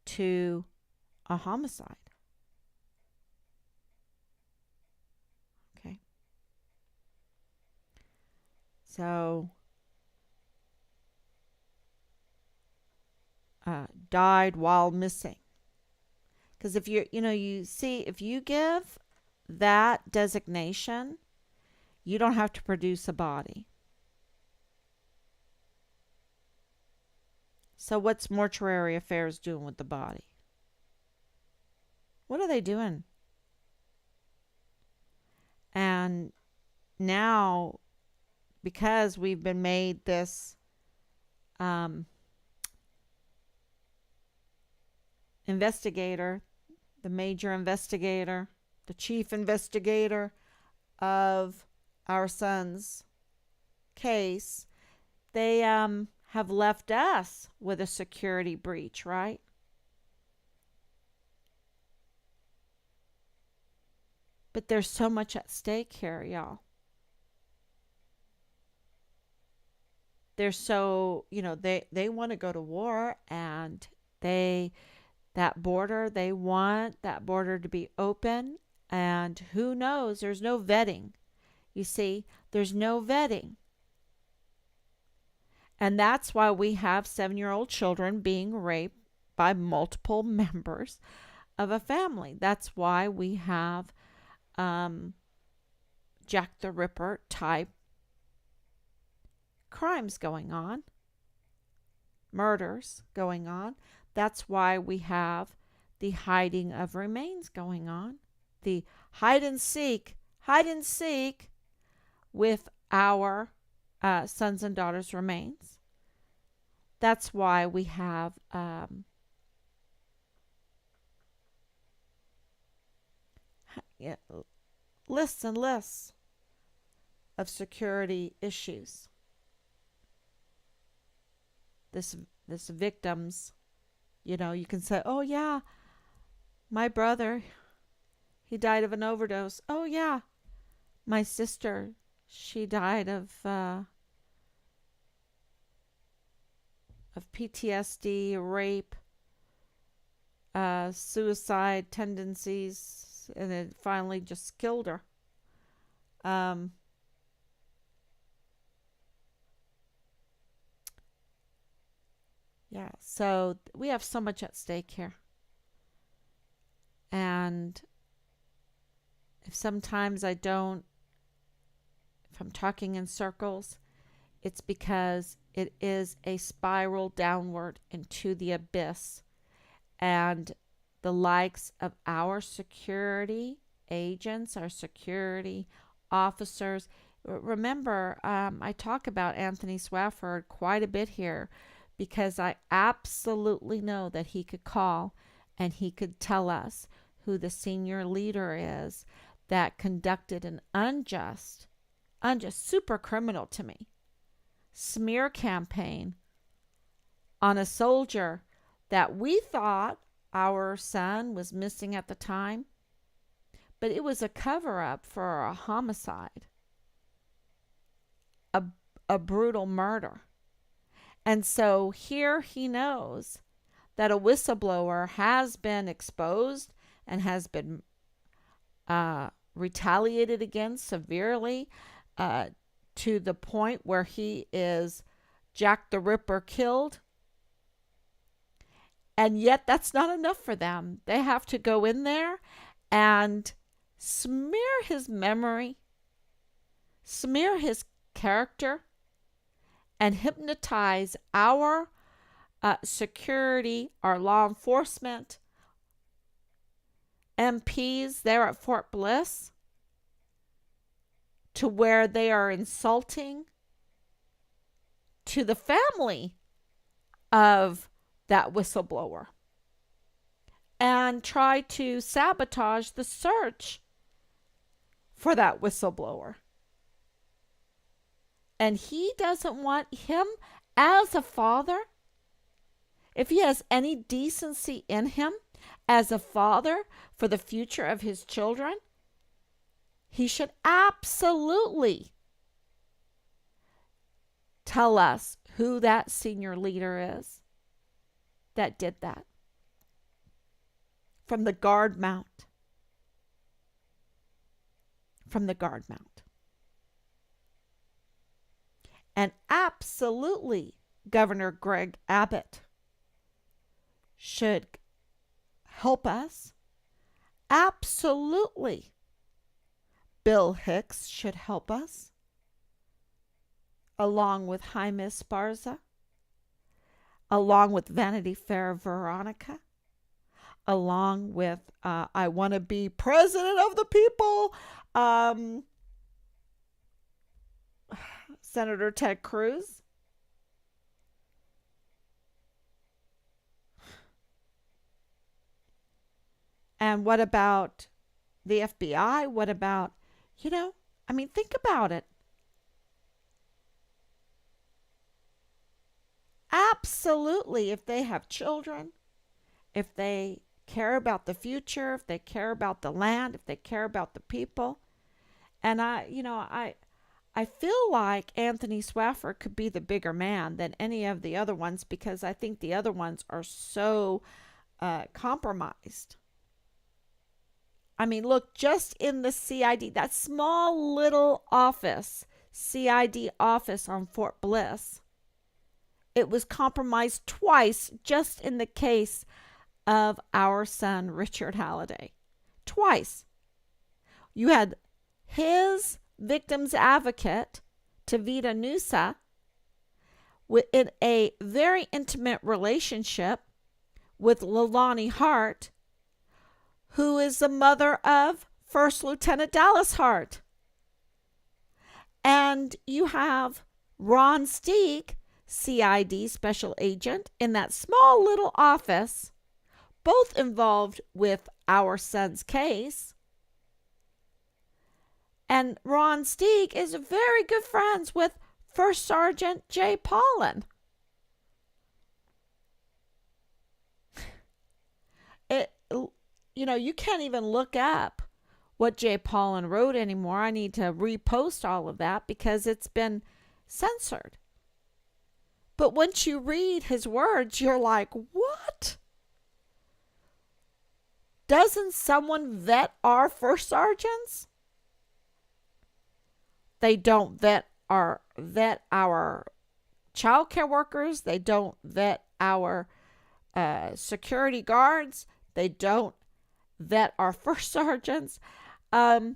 to a homicide. Okay. So died while missing. Because if you see, if you give that designation, you don't have to produce a body. So what's mortuary affairs doing with the body? What are they doing? And now, because we've been made this investigator, the major investigator, the chief investigator of our son's case, they have left us with a security breach, right? But there's so much at stake here, y'all. They're so, they want to go to war, and they want that border to be open, and who knows, there's no vetting. You see, there's no vetting. And that's why we have 7-year-old children being raped by multiple members of a family. That's why we have Jack the Ripper type crimes going on, murders going on. That's why we have the hiding of remains going on, the hide and seek with our sons and daughters' remains. That's why we have lists and lists of security issues. This victims, you can say, oh yeah, my brother, he died of an overdose. Oh yeah, my sister, she died of PTSD, rape, suicide tendencies, and it finally just killed her. Yeah, so we have so much at stake here. And if sometimes if I'm talking in circles, it's because it is a spiral downward into the abyss. And the likes of our security agents, our security officers. Remember, I talk about Anthony Swafford quite a bit here because I absolutely know that he could call and he could tell us who the senior leader is that conducted an unjust, super criminal to me, smear campaign on a soldier that we thought our son was missing at the time, but it was a cover-up for a homicide, a brutal murder. And so here he knows that a whistleblower has been exposed and has been retaliated against severely to the point where he is Jack the Ripper killed. And yet that's not enough for them. They have to go in there and smear his memory, smear his character, and hypnotize our security, our law enforcement, MPs there at Fort Bliss, to where they are insulting to the family of that whistleblower and try to sabotage the search for that whistleblower. And he doesn't want him as a father, if he has any decency in him as a father for the future of his children, he should absolutely tell us who that senior leader is that did that. From the guard mount. From the guard mount. And absolutely, Governor Greg Abbott should help us. Absolutely, Bill Hicks should help us, along with Jaime Esparza, along with Vanity Fair Veronica, along with I Want to Be President of the People, Senator Ted Cruz. And what about the FBI? What about, think about it. Absolutely, if they have children, if they care about the future, if they care about the land, if they care about the people. And I feel like Anthony Swafford could be the bigger man than any of the other ones, because I think the other ones are so compromised. I mean, look, just in the CID, that small little office, CID office on Fort Bliss, it was compromised twice just in the case of our son, Richard Halliday. Twice. You had his victim's advocate, Tavita Nusa, in a very intimate relationship with Leilani Hart, who is the mother of First Lieutenant Dallas Hart. And you have Ron Steig, CID special agent, in that small little office, both involved with our son's case. And Ron Steig is very good friends with First Sergeant Jay Paulin. You can't even look up what Jay Paulin wrote anymore. I need to repost all of that because it's been censored. But once you read his words, you're like, what? Doesn't someone vet our first sergeants? They don't vet our child care workers. They don't vet our security guards. They don't vet our first sergeants. Yeah.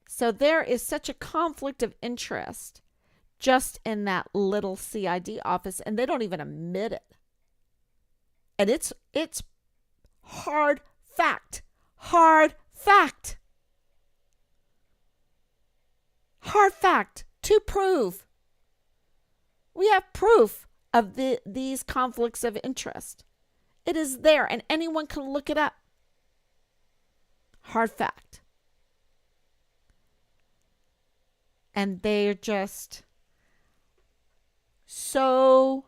So there is such a conflict of interest just in that little CID office, and they don't even admit it. And it's hard fact. Hard fact. Hard fact to prove. We have proof of these conflicts of interest. It is there, and anyone can look it up. Hard fact. And they're just so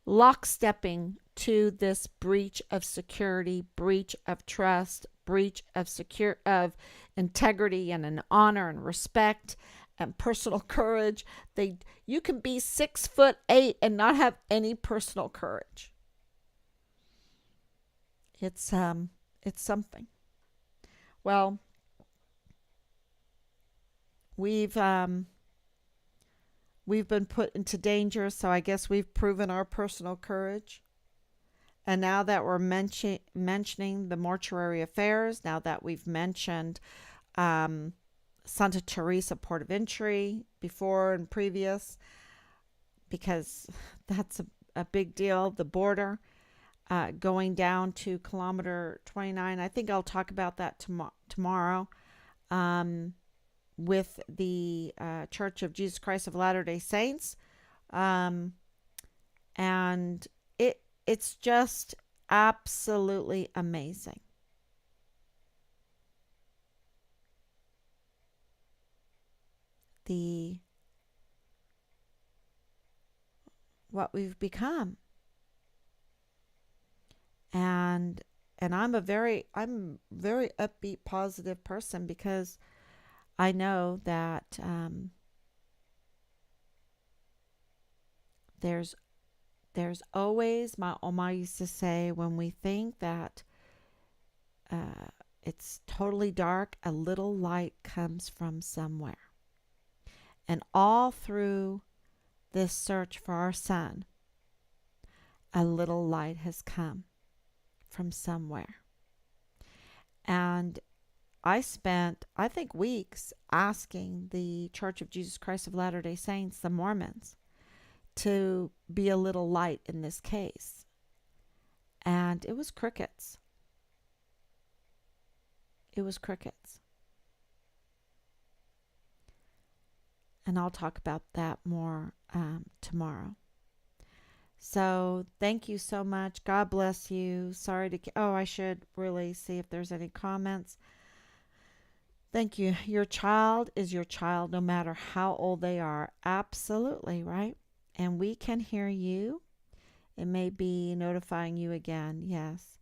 lockstepping to this breach of security, breach of trust, breach of integrity and an honor and respect and personal courage. You can be 6'8" and not have any personal courage. It's something. Well, we've we've been put into danger, so I guess we've proven our personal courage. And now that we're mentioning the mortuary affairs, now that we've mentioned um, Santa Teresa port of entry before and previous, because that's a big deal, the border going down to kilometer 29. I think I'll talk about that tomorrow um, with the Church of Jesus Christ of Latter-day Saints. Um, and it's just absolutely amazing. The what we've become. And I'm very upbeat, positive person because I know that there's always, my Oma used to say, when we think that uh, it's totally dark, a little light comes from somewhere. And all through this search for our son, a little light has come from somewhere. And I spent, I think, weeks asking the Church of Jesus Christ of Latter-day Saints, the Mormons, to be a little light in this case. And it was crickets. It was crickets. And I'll talk about that more tomorrow. So thank you so much. God bless you. Sorry to. Oh, I should really see if there's any comments. Thank you. Your child is your child no matter how old they are. Absolutely, right? And we can hear you. It may be notifying you again. Yes.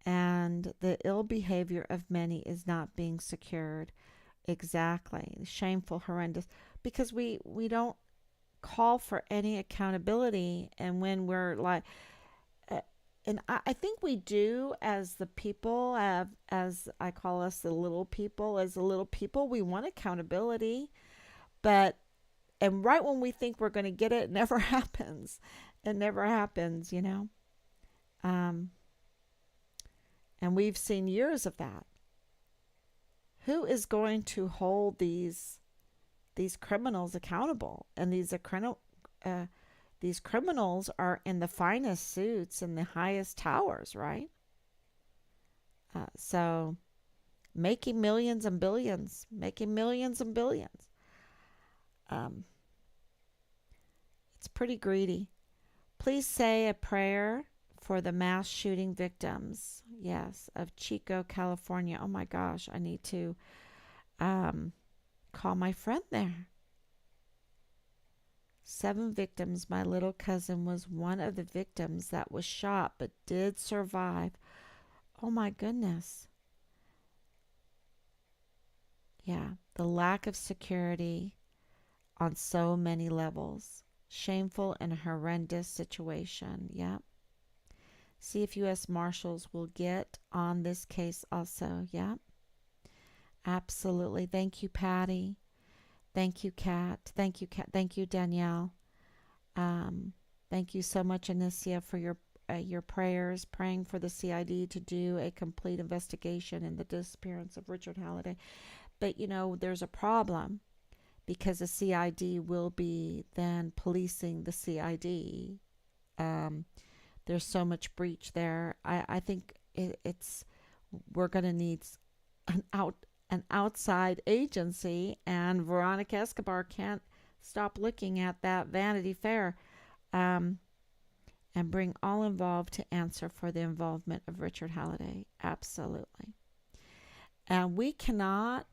And the ill behavior of many is not being secured. Exactly. Shameful, horrendous. Because we don't call for any accountability. And when we're like, uh, and I think we do as the people, as I call us the little people, as the little people, we want accountability. But, and right when we think we're going to get it, it never happens. It never happens, you know. Um, and we've seen years of that. Who is going to hold these criminals accountable? And these criminals are in the finest suits and the highest towers, right? So making millions and billions, making millions and billions. Um, it's pretty greedy. Please say a prayer for the mass shooting victims. Yes, of Chico, California. Oh my gosh, I need to um, call my friend there. 7 victims. My little cousin was one of the victims that was shot but did survive. Oh my goodness. Yeah, the lack of security on so many levels. Shameful and horrendous situation. Yeah. See if U.S. Marshals will get on this case also. Yeah. Absolutely. Thank you, Patty. Thank you, Kat. Thank you, Kat. Thank you, Danielle. Um, Thank you so much, Anicia, for your prayers, praying for the CID to do a complete investigation in the disappearance of Richard Halliday. But you know, there's a problem because the CID will be then policing the CID. Um, there's so much breach there. I think it's we're going to need an outside agency, and Veronica Escobar can't stop looking at that Vanity Fair, um, and bring all involved to answer for the involvement of Richard Halliday. Absolutely. And we cannot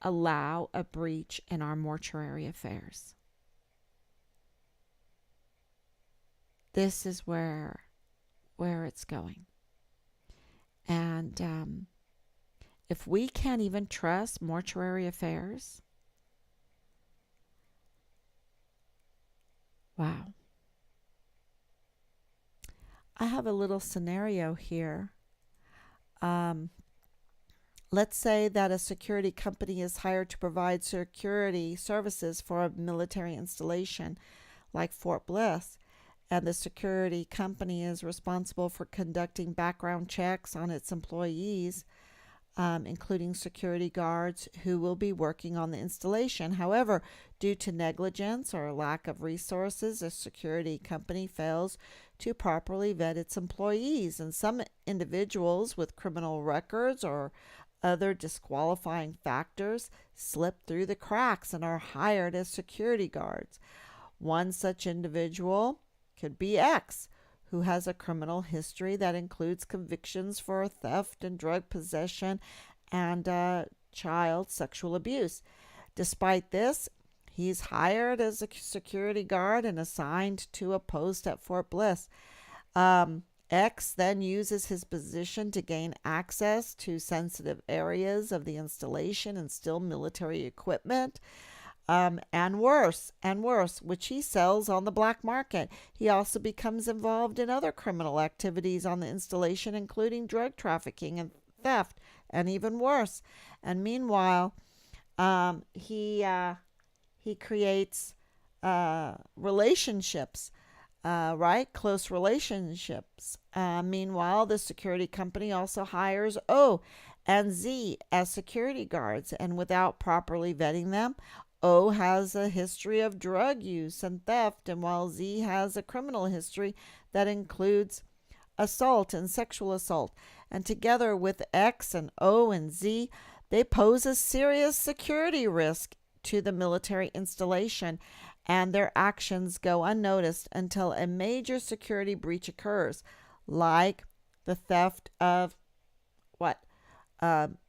allow a breach in our mortuary affairs. This is where it's going. And if we can't even trust mortuary affairs, wow. I have a little scenario here. Um, let's say that a security company is hired to provide security services for a military installation like Fort Bliss, and the security company is responsible for conducting background checks on its employees, including security guards who will be working on the installation. However, due to negligence or lack of resources, a security company fails to properly vet its employees, and some individuals with criminal records or other disqualifying factors slip through the cracks and are hired as security guards. One such individual could be X, who has a criminal history that includes convictions for theft and drug possession and child sexual abuse. Despite this, he's hired as a security guard and assigned to a post at Fort Bliss. X then uses his position to gain access to sensitive areas of the installation and steal military equipment. And worse, which he sells on the black market. He also becomes involved in other criminal activities on the installation, including drug trafficking and theft, and even worse. And meanwhile, he creates relationships, right? Close relationships. Meanwhile, the security company also hires O and Z as security guards, and without properly vetting them, O has a history of drug use and theft, and while Z has a criminal history that includes assault and sexual assault. And together with X and O and Z, they pose a serious security risk to the military installation, and their actions go unnoticed until a major security breach occurs, like the theft of what?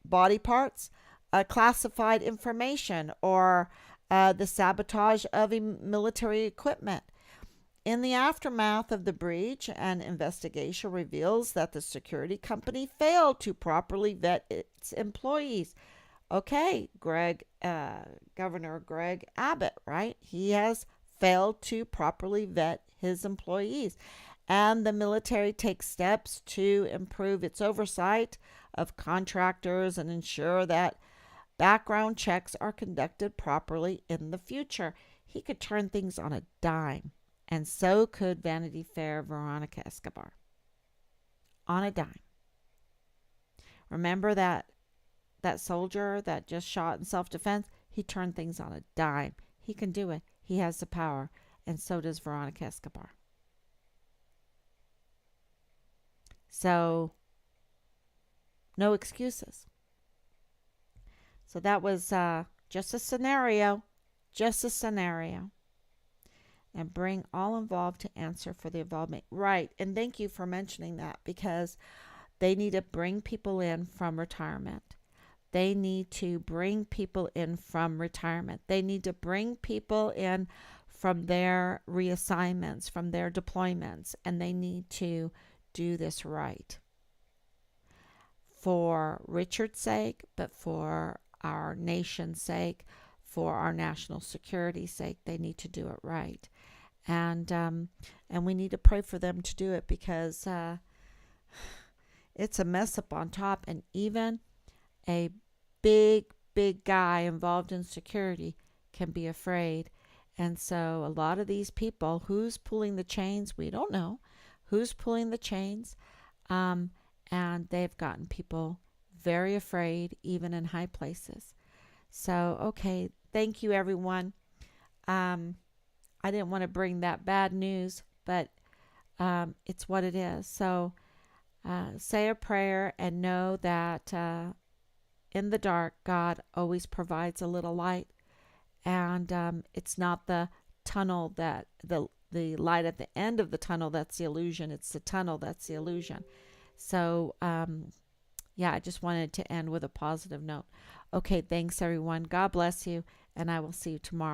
Body parts, classified information, or the sabotage of military equipment. In the aftermath of the breach, an investigation reveals that the security company failed to properly vet its employees. Okay, Governor Greg Abbott, right? He has failed to properly vet his employees. And the military takes steps to improve its oversight of contractors and ensure that background checks are conducted properly in the future. He could turn things on a dime, and so could Vanity Fair Veronica Escobar. On a dime. Remember that soldier that just shot in self-defense? He turned things on a dime. He can do it. He has the power, and so does Veronica Escobar. So, no excuses. So that was just a scenario, and bring all involved to answer for the involvement. Right, and thank you for mentioning that, because they need to bring people in from retirement. They need to bring people in from retirement. They need to bring people in from their reassignments, from their deployments, and they need to do this right. For Richard's sake, but for our nation's sake, for our national security's sake, they need to do it right. And we need to pray for them to do it, because it's a mess up on top, and even a big guy involved in security can be afraid. And so a lot of these people, who's pulling the chains, we don't know who's pulling the chains, and they've gotten people very afraid, even in high places. So, okay, thank you, everyone. I didn't want to bring that bad news, but it's what it is. So say a prayer and know that in the dark, God always provides a little light. And it's not the tunnel that the light at the end of the tunnel that's the illusion. It's the tunnel that's the illusion. So, I just wanted to end with a positive note. Okay, thanks, everyone. God bless you, and I will see you tomorrow.